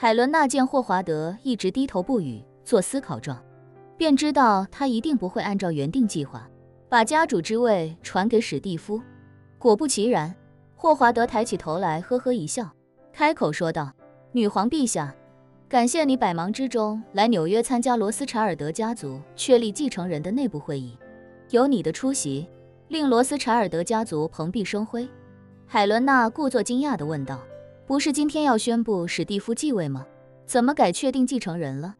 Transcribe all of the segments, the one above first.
海伦娜见霍华德一直低头不语，做思考状，便知道他一定不会按照原定计划把家主之位传给史蒂夫。果不其然，霍华德抬起头来，呵呵一笑，开口说道：“女皇陛下，感谢你百忙之中来纽约参加罗斯柴尔德家族确立继承人的内部会议，有你的出席，令罗斯柴尔德家族蓬荜生辉。”海伦娜故作惊讶地问道：“不是今天要宣布史蒂夫继位吗？怎么改确定继承人了？”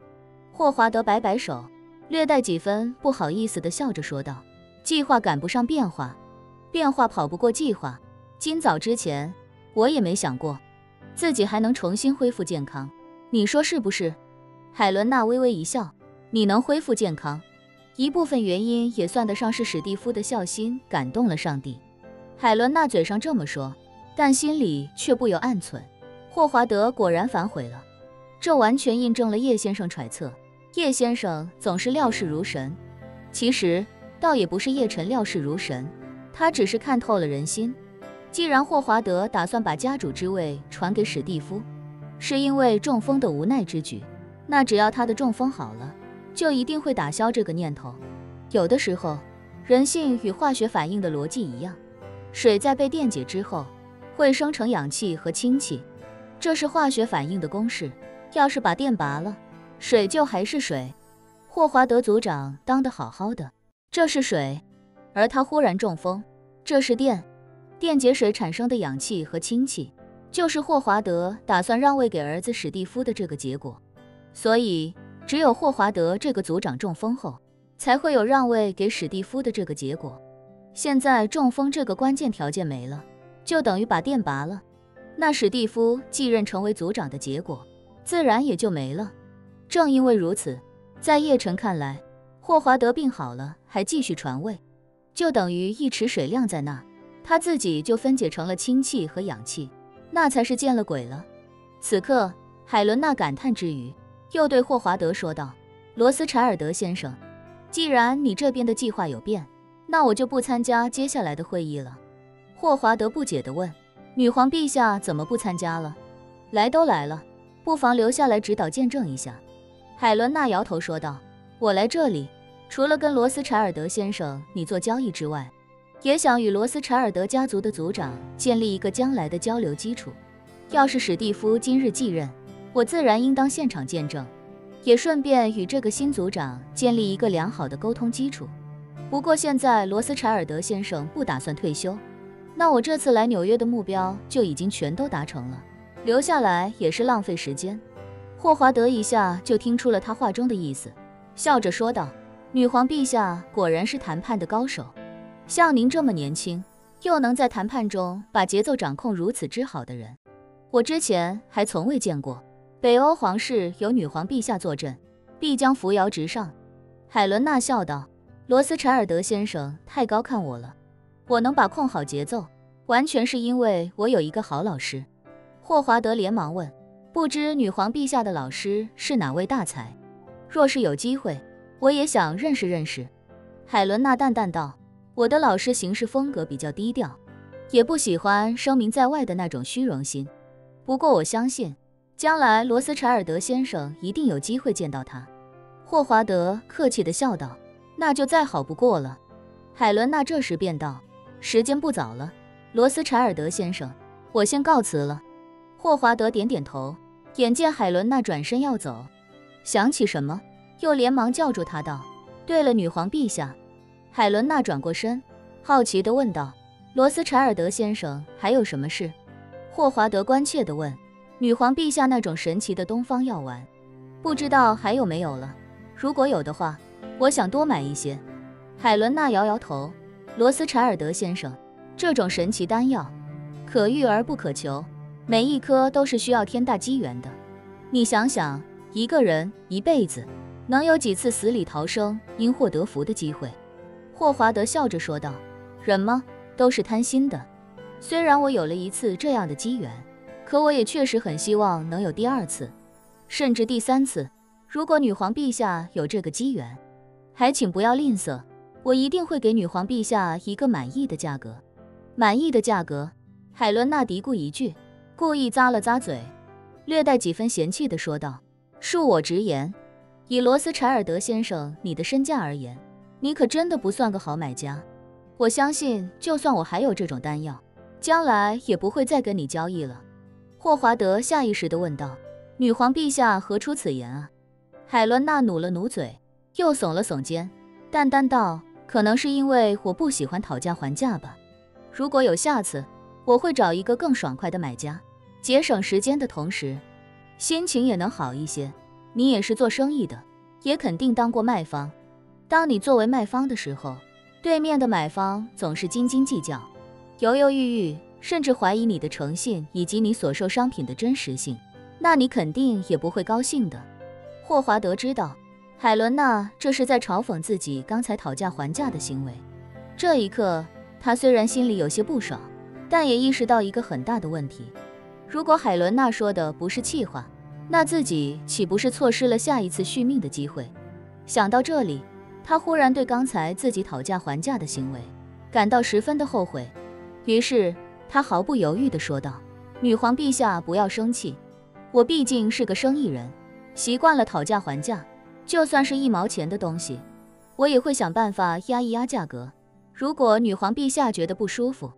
霍华德摆摆手，略带几分不好意思地笑着说道：“计划赶不上变化，变化跑不过计划。今早之前，我也没想过自己还能重新恢复健康，你说是不是？”海伦娜微微一笑：“你能恢复健康，一部分原因也算得上是史蒂夫的孝心感动了上帝。”海伦娜嘴上这么说，但心里却不由暗忖：霍华德果然反悔了。这完全印证了叶先生揣测，叶先生总是料事如神。其实倒也不是叶晨料事如神，他只是看透了人心。既然霍华德打算把家主之位传给史蒂夫，是因为中风的无奈之举，那只要他的中风好了，就一定会打消这个念头。有的时候，人性与化学反应的逻辑一样，水在被电解之后会生成氧气和氢气，这是化学反应的公式。要是把电拔了，水就还是水。霍华德族长当得好好的，这是水，而他忽然中风，这是电。电解水产生的氧气和氢气，就是霍华德打算让位给儿子史蒂夫的这个结果。所以，只有霍华德这个族长中风后，才会有让位给史蒂夫的这个结果。现在中风这个关键条件没了，就等于把电拔了，那史蒂夫继任成为族长的结果，自然也就没了。正因为如此，在叶晨看来，霍华德病好了还继续传位，就等于一池水晾在那，他自己就分解成了氢气和氧气，那才是见了鬼了。此刻，海伦娜感叹之余，又对霍华德说道：“罗斯柴尔德先生，既然你这边的计划有变，那我就不参加接下来的会议了。”霍华德不解地问：“女皇陛下怎么不参加了？来都来了，不妨留下来指导见证一下。”海伦娜摇头说道：“我来这里，除了跟罗斯柴尔德先生你做交易之外，也想与罗斯柴尔德家族的族长建立一个将来的交流基础。要是史蒂夫今日继任，我自然应当现场见证，也顺便与这个新族长建立一个良好的沟通基础。不过现在罗斯柴尔德先生不打算退休，那我这次来纽约的目标就已经全都达成了，留下来也是浪费时间。”霍华德一下就听出了他话中的意思，笑着说道：“女皇陛下果然是谈判的高手，像您这么年轻，又能在谈判中把节奏掌控如此之好的人，我之前还从未见过。北欧皇室有女皇陛下坐镇，必将扶摇直上。”海伦娜笑道：“罗斯柴尔德先生太高看我了，我能把控好节奏，完全是因为我有一个好老师。”霍华德连忙问：“不知女皇陛下的老师是哪位大才？若是有机会，我也想认识认识。”海伦娜淡淡道：“我的老师行事风格比较低调，也不喜欢声名在外的那种虚荣心。不过我相信，将来罗斯柴尔德先生一定有机会见到他。”霍华德客气地笑道：“那就再好不过了。”海伦娜这时便道：“时间不早了，罗斯柴尔德先生，我先告辞了。”霍华德点点头，眼见海伦娜转身要走，想起什么，又连忙叫住她道：“对了，女皇陛下。”海伦娜转过身，好奇地问道：“罗斯柴尔德先生还有什么事？”霍华德关切地问：“女皇陛下那种神奇的东方药丸，不知道还有没有了？如果有的话，我想多买一些。”海伦娜摇摇头：“罗斯柴尔德先生，这种神奇丹药，可遇而不可求，每一颗都是需要天大机缘的。你想想，一个人一辈子能有几次死里逃生、因祸得福的机会？”霍华德笑着说道：“人嘛，都是贪心的。虽然我有了一次这样的机缘，可我也确实很希望能有第二次，甚至第三次。如果女皇陛下有这个机缘，还请不要吝啬，我一定会给女皇陛下一个满意的价格。”满意的价格？海伦娜嘀咕一句，故意咂了咂嘴。略带几分嫌弃地说道：“恕我直言，以罗斯柴尔德先生你的身价而言，你可真的不算个好买家。我相信，就算我还有这种丹药，将来也不会再跟你交易了。”霍华德下意识地问道：“女皇陛下何出此言啊？”海伦娜努了努嘴，又耸了耸肩，淡淡道：“可能是因为我不喜欢讨价还价吧。如果有下次，我会找一个更爽快的买家，节省时间的同时，心情也能好一些。你也是做生意的，也肯定当过卖方。当你作为卖方的时候，对面的买方总是斤斤计较，犹犹豫豫，甚至怀疑你的诚信以及你所售商品的真实性，那你肯定也不会高兴的。”霍华德知道海伦娜这是在嘲讽自己刚才讨价还价的行为。这一刻，他虽然心里有些不爽，但也意识到一个很大的问题：如果海伦娜说的不是气话，那自己岂不是错失了下一次续命的机会？想到这里，他忽然对刚才自己讨价还价的行为感到十分的后悔。于是他毫不犹豫地说道：“女皇陛下不要生气，我毕竟是个生意人，习惯了讨价还价，就算是1毛钱的东西，我也会想办法压一压价格。如果女皇陛下觉得不舒服，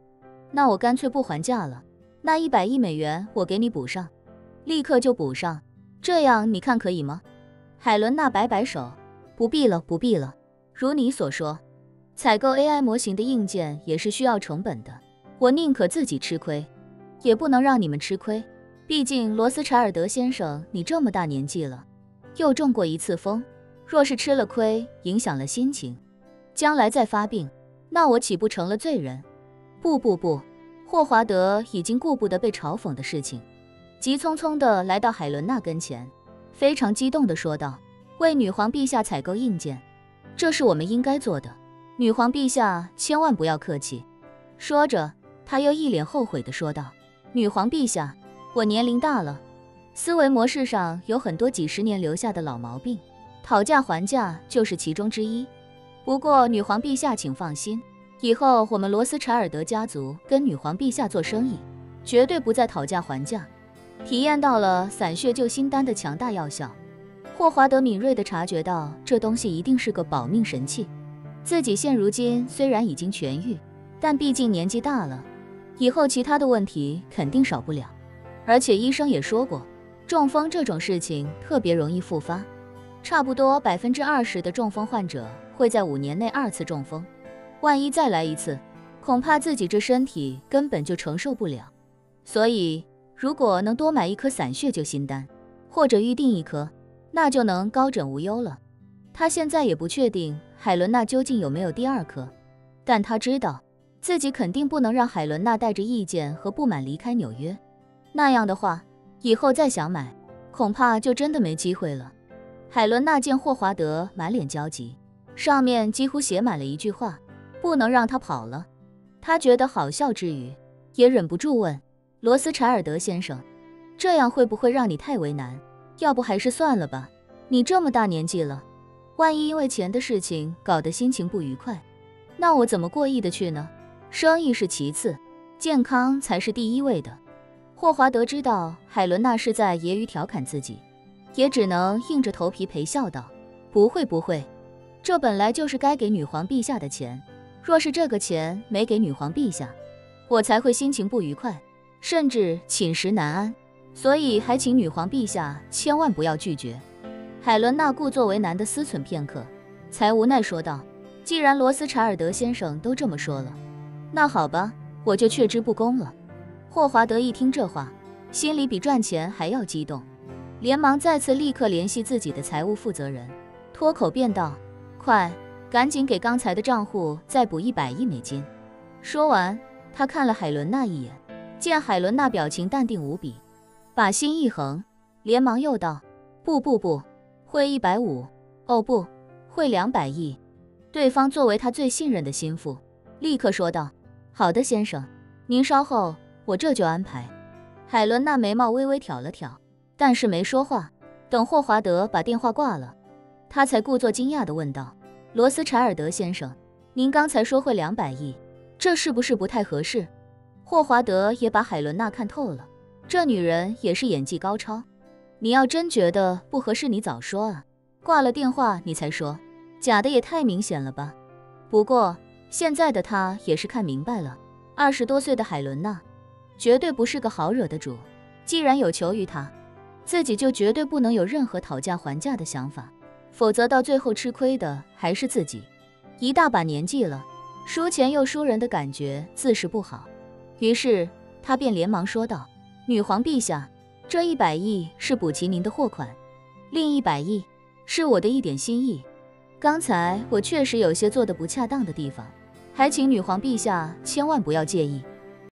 那我干脆不还价了。那100亿美元我给你补上，立刻就补上，这样你看可以吗？”海伦娜摆摆手：“不必了，不必了。如你所说，采购 AI 模型的硬件也是需要成本的，我宁可自己吃亏，也不能让你们吃亏。毕竟罗斯柴尔德先生，你这么大年纪了，又中过一次风，若是吃了亏，影响了心情，将来再发病，那我岂不成了罪人？”不不不，霍华德已经顾不得被嘲讽的事情，急匆匆地来到海伦娜跟前，非常激动地说道：“为女皇陛下采购硬件，这是我们应该做的，女皇陛下千万不要客气。”说着，他又一脸后悔地说道：“女皇陛下，我年龄大了，思维模式上有很多几十年留下的老毛病，讨价还价就是其中之一。不过女皇陛下请放心，以后我们罗斯柴尔德家族跟女皇陛下做生意，绝对不再讨价还价。”体验到了散血救心丹的强大药效，霍华德敏锐地察觉到这东西一定是个保命神器。自己现如今虽然已经痊愈，但毕竟年纪大了，以后其他的问题肯定少不了。而且医生也说过，中风这种事情特别容易复发，差不多20%的中风患者会在5年内2次中风，万一再来一次，恐怕自己这身体根本就承受不了。所以如果能多买1颗散血救心丹，或者预定1颗，那就能高枕无忧了。他现在也不确定海伦娜究竟有没有第2颗，但他知道自己肯定不能让海伦娜带着意见和不满离开纽约，那样的话，以后再想买，恐怕就真的没机会了。海伦娜见霍华德满脸焦急，上面几乎写满了一句话：不能让他跑了。他觉得好笑之余，也忍不住问：罗斯柴尔德先生，这样会不会让你太为难？要不还是算了吧，你这么大年纪了，万一因为钱的事情搞得心情不愉快，那我怎么过意得去呢？生意是其次，健康才是第一位的。霍华德知道海伦娜是在揶揄调侃自己，也只能硬着头皮陪笑道：不会不会，这本来就是该给女皇陛下的钱，若是这个钱没给女皇陛下，我才会心情不愉快，甚至寝食难安，所以还请女皇陛下千万不要拒绝。海伦娜故作为难地思忖片刻，才无奈说道：既然罗斯柴尔德先生都这么说了，那好吧，我就却之不恭了。霍华德一听这话，心里比赚钱还要激动，连忙再次立刻联系自己的财务负责人，脱口便道：快，赶紧给刚才的账户再补100亿美金。说完，他看了海伦娜一眼，见海伦娜表情淡定无比，把心一横，连忙又道：不不不，汇150，哦不，汇200亿。对方作为他最信任的心腹，立刻说道：好的先生，您稍后，我这就安排。海伦娜眉毛微微挑了挑，但是没说话。等霍华德把电话挂了，他才故作惊讶地问道：罗斯柴尔德先生，您刚才说汇200亿，这是不是不太合适？霍华德也把海伦娜看透了，这女人也是演技高超。你要真觉得不合适，你早说啊，挂了电话你才说，假的也太明显了吧。不过现在的他也是看明白了，20多岁的海伦娜绝对不是个好惹的主。既然有求于他，自己就绝对不能有任何讨价还价的想法，否则到最后吃亏的还是自己。一大把年纪了，输钱又输人的感觉自是不好。于是他便连忙说道：女皇陛下，这100亿是补齐您的货款，另100亿是我的一点心意。刚才我确实有些做得不恰当的地方，还请女皇陛下千万不要介意。